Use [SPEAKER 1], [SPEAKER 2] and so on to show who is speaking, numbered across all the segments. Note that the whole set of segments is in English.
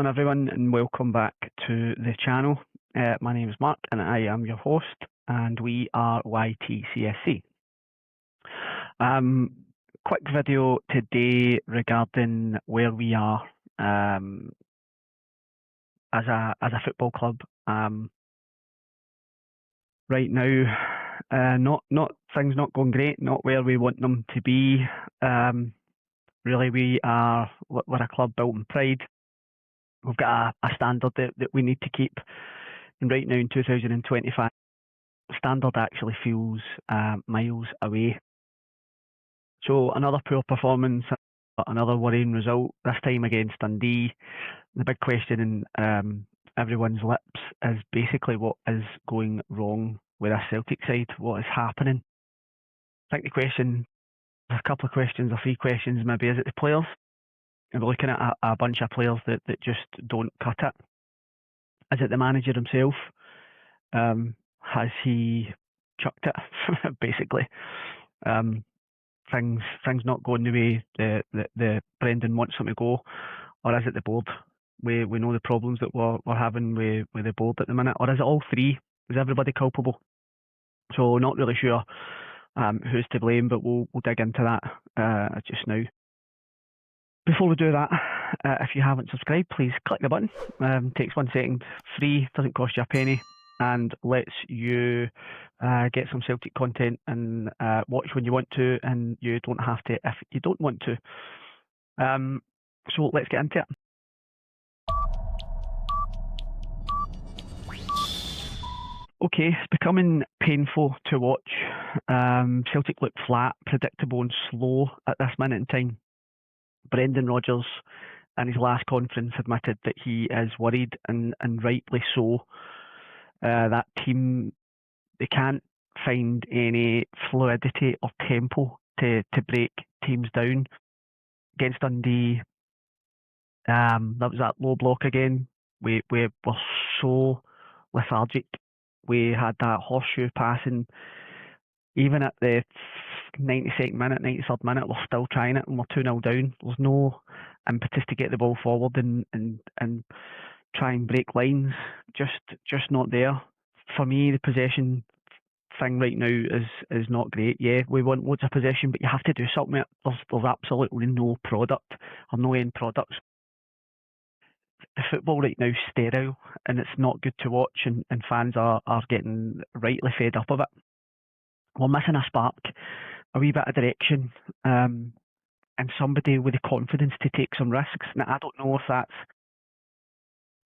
[SPEAKER 1] morning, everyone, and welcome back to the channel. My name is Mark, and I am your host, and we are YTCSC. Quick video today regarding where we are as a football club. Right now, not things not going great, not where we want them to be. Really, we're a club built on pride. We've got a standard that we need to keep, and right now in 2025, standard actually feels miles away. So another poor performance, another worrying result, this time against Dundee. The big question in everyone's lips is basically what is going wrong with this Celtic side, what is happening. I think a couple of questions or three questions maybe. Is it the players? And we're looking at a bunch of players that just don't cut it. Is it the manager himself? Has he chucked it, basically? Things not going the way the Brendan wants them to go, or is it the board? We know the problems that we're having with the board at the minute, or is it all three? Is everybody culpable? So not really sure who's to blame, but we'll dig into that just now. Before we do that, if you haven't subscribed, please click the button. Takes 1 second, free, doesn't cost you a penny, and lets you get some Celtic content and watch when you want to, and you don't have to if you don't want to. So let's get into it. Okay, it's becoming painful to watch. Celtic look flat, predictable and slow at this minute in time. Brendan Rodgers, in his last conference, admitted that he is worried, and rightly so. That team, they can't find any fluidity or tempo to break teams down. Against Dundee, that was that low block again. We were so lethargic. We had that horseshoe passing. Even at the 92nd minute, 93rd minute, we're still trying it, and we're 2-0 down. There's no impetus to get the ball forward and try and break lines. Just not there. For me, the possession thing right now is not great. Yeah, we want loads of possession, but you have to do something. There's absolutely no product or no end products. The football right now is sterile, and it's not good to watch, and fans are getting rightly fed up of it. We're missing a spark, a wee bit of direction, and somebody with the confidence to take some risks. Now, I don't know if that's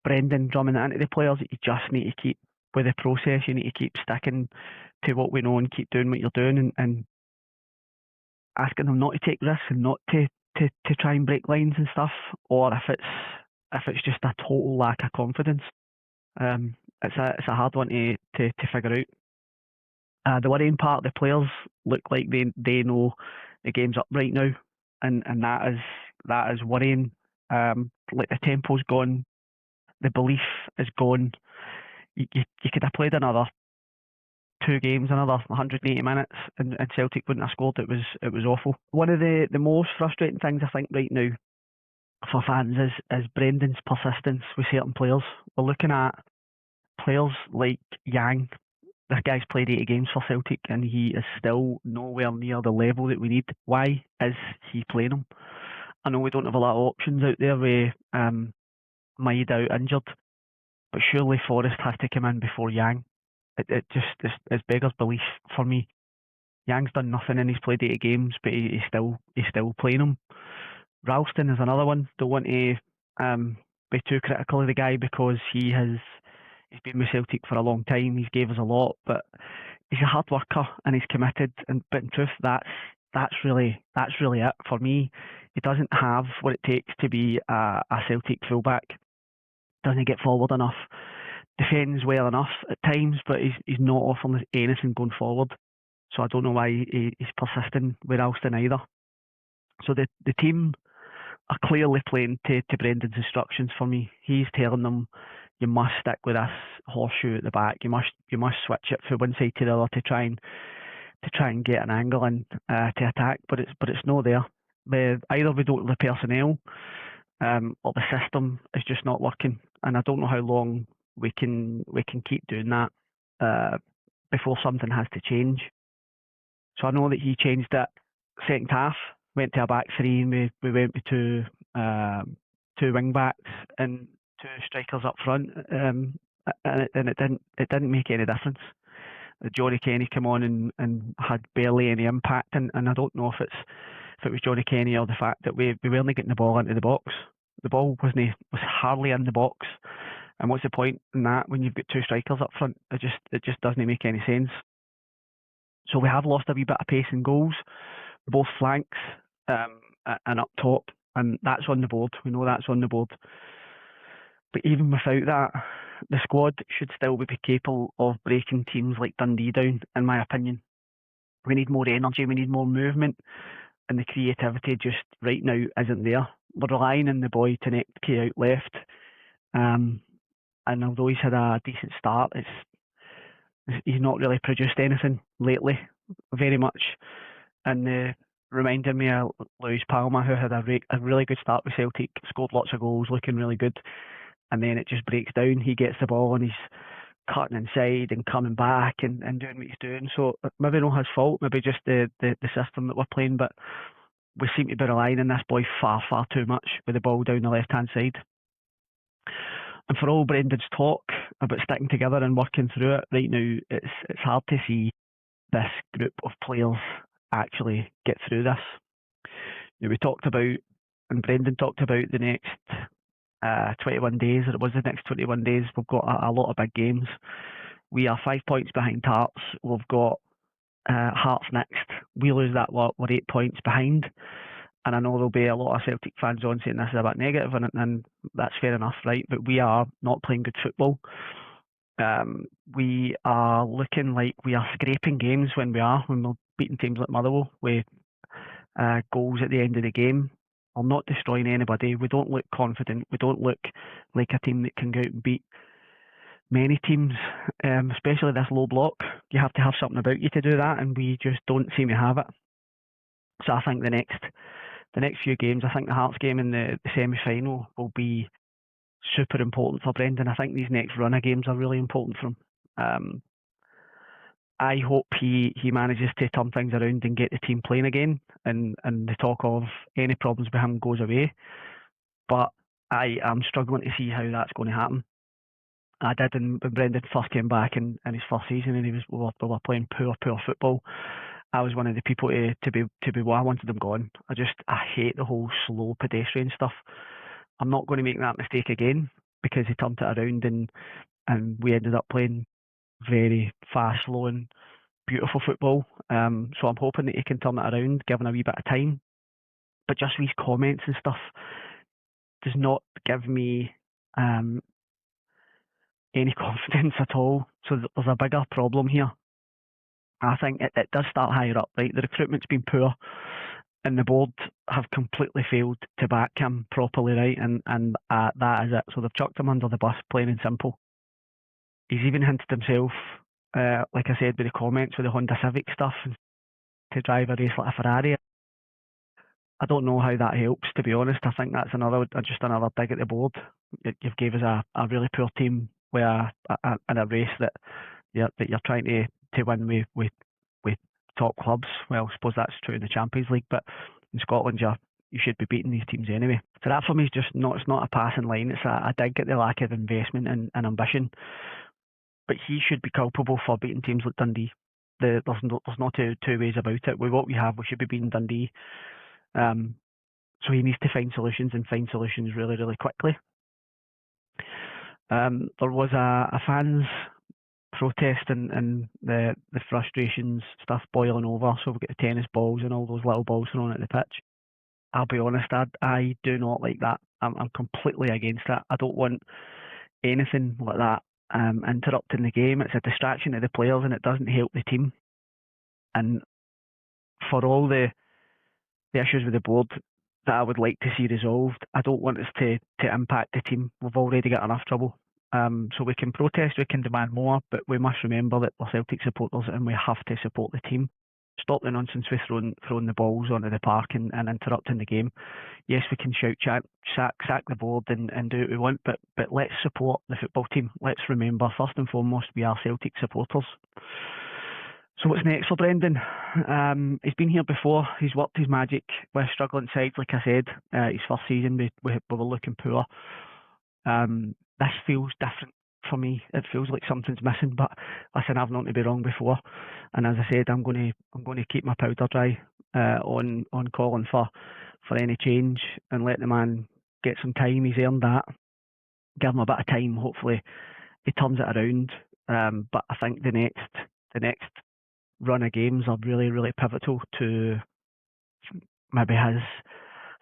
[SPEAKER 1] Brendan drumming it into the players, that you just need to keep with the process, you need to keep sticking to what we know and keep doing what you're doing, and asking them not to take risks and not to try and break lines and stuff, or if it's just a total lack of confidence. It's a hard one to figure out. The worrying part, the players look like they know the game's up right now, and that is worrying. Like the tempo's gone, the belief is gone. You could have played another 2 games, another 180 minutes, and Celtic wouldn't have scored. It was awful. One of the most frustrating things I think right now for fans is Brendan's persistence with certain players. We're looking at players like Yang. This guy's played 80 games for Celtic, and he is still nowhere near the level that we need. Why is he playing him? I know we don't have a lot of options out there with Maid out injured, but surely Forrest has to come in before Yang. It just is beggars belief for me. Yang's done nothing and he's played 80 games, but he's still playing him. Ralston is another one. Don't want to be too critical of the guy because he's been with Celtic for a long time. He's gave us a lot, but he's a hard worker and he's committed. But in truth, that's really it for me. He doesn't have what it takes to be a Celtic fullback. Doesn't get forward enough. Defends well enough at times, but he's not offering anything going forward. So I don't know why he's persisting with Ralston either. So the team are clearly playing to Brendan's instructions for me. He's telling them, you must stick with this horseshoe at the back. You must switch it from one side to the other to try and get an angle in to attack. But it's not there. Either we don't have the personnel, or the system is just not working, and I don't know how long we can keep doing that before something has to change. So I know that he changed it second half, went to a back three, and we went with two wing backs and two strikers up front, and it didn't make any difference. Johnny Kenny came on and had barely any impact, and I don't know if it was Johnny Kenny or the fact that we weren't getting the ball into the box. The ball was hardly in the box, and what's the point in that when you've got two strikers up front? It just doesn't make any sense. So we have lost a wee bit of pace in goals, both flanks and up top, and that's on the board. We know that's on the board. But even without that, the squad should still be capable of breaking teams like Dundee down, in my opinion. We need more energy, we need more movement, and the creativity just right now isn't there. We're relying on the boy to net out left, and although he's had a decent start, he's not really produced anything lately, very much. And reminded me of Lewis Palmer, who had a really good start with Celtic, scored lots of goals, looking really good, and then it just breaks down. He gets the ball and he's cutting inside and coming back and doing what he's doing. So maybe not his fault, maybe just the system that we're playing, but we seem to be relying on this boy far too much with the ball down the left-hand side. And for all Brendan's talk about sticking together and working through it, right now it's hard to see this group of players actually get through this. We talked about, and Brendan talked about, the next 21 days, or it was the next 21 days, we've got a lot of big games. We are 5 points behind Hearts. We've got Hearts next. We lose that, we're 8 points behind. And I know there'll be a lot of Celtic fans on saying this is a bit negative, and that's fair enough, right? But we are not playing good football. We are looking like we are scraping games when we're beating teams like Motherwell with goals at the end of the game. We're not destroying anybody. We don't look confident. We don't look like a team that can go out and beat many teams, especially this low block. You have to have something about you to do that, and we just don't seem to have it. So I think the next few games, I think the Hearts game in the semi-final will be super important for Brendan. I think these next run of games are really important for him. I hope he manages to turn things around and get the team playing again, and the talk of any problems with him goes away. But I am struggling to see how that's going to happen. I did when Brendan first came back in his first season, and we were playing poor football. I was one of the people to be I wanted them gone. I hate the whole slow pedestrian stuff. I'm not going to make that mistake again, because he turned it around and we ended up playing very fast, slow and beautiful football. So I'm hoping that he can turn it around, given a wee bit of time. But just these comments and stuff does not give me any confidence at all. So there's a bigger problem here. I think it does start higher up, right? The recruitment's been poor, and the board have completely failed to back him properly, right? And that is it. So they've chucked him under the bus, plain and simple. He's even hinted himself, like I said, with the comments with the Honda Civic stuff, to drive a race like a Ferrari. I don't know how that helps, to be honest. I think that's just another dig at the board. You've gave us a really poor team with in a race that you're trying to win with top clubs. Well, I suppose that's true in the Champions League, but in Scotland you should be beating these teams anyway. So that for me is just not. It's not a passing line. It's a dig at the lack of investment and ambition. But he should be culpable for beating teams like Dundee. There's no two ways about it. With what we have, we should be beating Dundee. So he needs to find solutions, and find solutions really, really quickly. There was a fans protest and the frustrations stuff boiling over. So we've got the tennis balls and all those little balls thrown at the pitch. I'll be honest, I do not like that. I'm completely against that. I don't want anything like that interrupting the game. It's a distraction to the players, and it doesn't help the team. And for all the issues with the board that I would like to see resolved, I don't want us to impact the team. We've already got enough trouble. So we can protest, we can demand more, but we must remember that we're Celtic supporters and we have to support the team. Stop the nonsense with throwing the balls onto the park and interrupting the game. Yes, we can sack the board and do what we want, but let's support the football team. Let's remember, first and foremost, we are Celtic supporters. So what's next for Brendan? He's been here before. He's worked his magic with struggling sides, like I said. His first season, we were looking poor. This feels different for me. It feels like something's missing. But listen, I've known to be wrong before, and as I said, I'm going to keep my powder dry on calling for any change and let the man get some time. He's earned that. Give him a bit of time. Hopefully, he turns it around. But I think the next run of games are really, really pivotal to maybe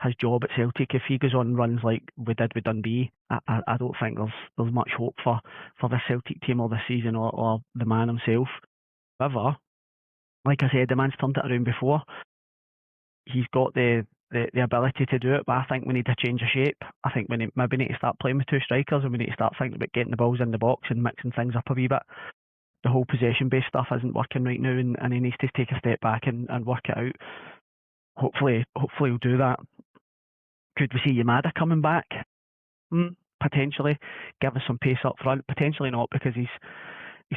[SPEAKER 1] his job at Celtic. If he goes on runs like we did with Dundee, I don't think there's much hope for the Celtic team or this season or the man himself. However, like I said, the man's turned it around before. He's got the ability to do it, but I think we need a change of shape. I think we maybe need to start playing with two strikers, and we need to start thinking about getting the balls in the box and mixing things up a wee bit. The whole possession-based stuff isn't working right now, and he needs to take a step back and work it out. Hopefully he'll do that. Could we see Yamada coming back? Potentially. Give us some pace up front. Potentially not, because he's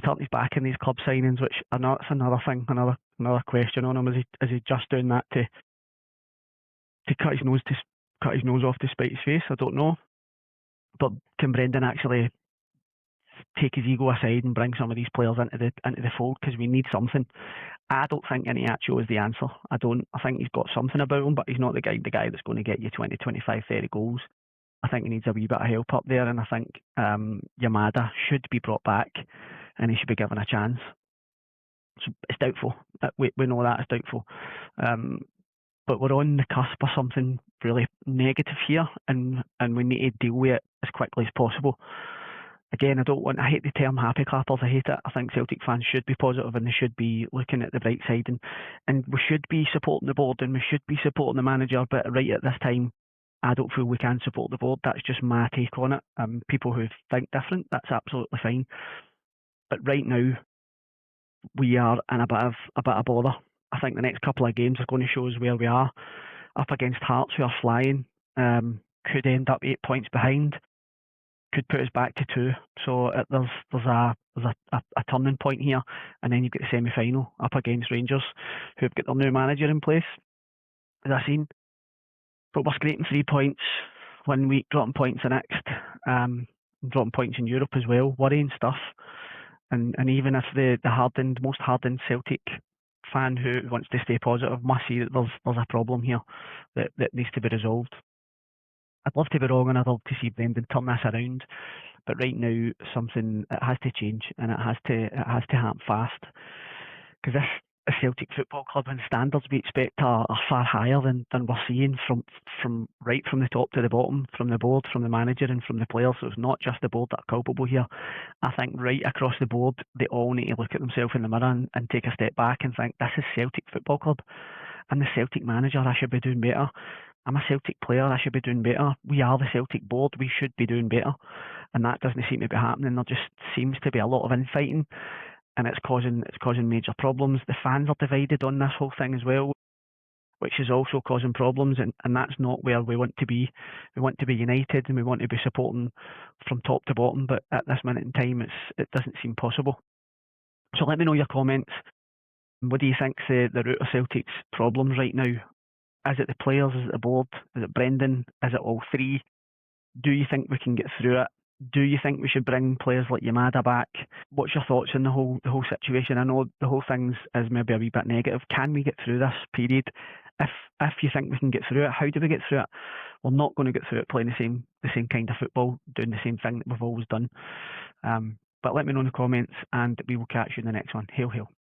[SPEAKER 1] turned his back in these club signings, which that's another thing, another question on him. Is he just doing that to cut his nose off to spite his face? I don't know. But can Brendan actually take his ego aside and bring some of these players into the fold, because we need something. I don't think Iniacho is the answer. I think he's got something about him, but he's not the guy that's going to get you 20, 25, 30 goals. I think he needs a wee bit of help up there, and I think Yamada should be brought back and he should be given a chance. So it's doubtful. We know that it's doubtful. But we're on the cusp of something really negative here, and we need to deal with it as quickly as possible. Again, I hate the term happy clappers. I hate it. I think Celtic fans should be positive, and they should be looking at the bright side, and we should be supporting the board, and we should be supporting the manager. But right at this time, I don't feel we can support the board. That's just my take on it. People who think different, that's absolutely fine. But right now, we are in a bit of bother. I think the next couple of games are going to show us where we are. Up against Hearts, who are flying, could end up 8 points behind. Could put us back to 2. So there's a turning point here, and then you've got the semi-final up against Rangers, who've got their new manager in place, as I've seen. But we're scraping 3 points 1 week, dropping points the next, dropping points in Europe as well. Worrying stuff. And even if the most hardened Celtic fan who wants to stay positive must see that there's a problem here that needs to be resolved. I'd love to be wrong, and I'd love to see Brendan turn this around, but right now it has to change, and it has to happen fast, because this Celtic Football Club and standards we expect are far higher than we're seeing from right from the top to the bottom, from the board, from the manager, and from the players. So it's not just the board that are culpable here. I think right across the board, they all need to look at themselves in the mirror and take a step back and think, this is Celtic Football Club. I'm the Celtic manager, I should be doing better. I'm a Celtic player, I should be doing better. We are the Celtic board, we should be doing better. And that doesn't seem to be happening. There just seems to be a lot of infighting, and it's causing major problems. The fans are divided on this whole thing as well, which is also causing problems, and that's not where we want to be. We want to be united, and we want to be supporting from top to bottom, but at this minute in time, it doesn't seem possible. So let me know your comments. What do you think the root of Celtic's problems right now? Is it the players? Is it the board? Is it Brendan? Is it all three? Do you think we can get through it? Do you think we should bring players like Yamada back? What's your thoughts on the whole situation? I know the whole thing is maybe a wee bit negative. Can we get through this period? If you think we can get through it, how do we get through it? We're not going to get through it playing the same kind of football, doing the same thing that we've always done. But let me know in the comments, and we will catch you in the next one. Hail, hail.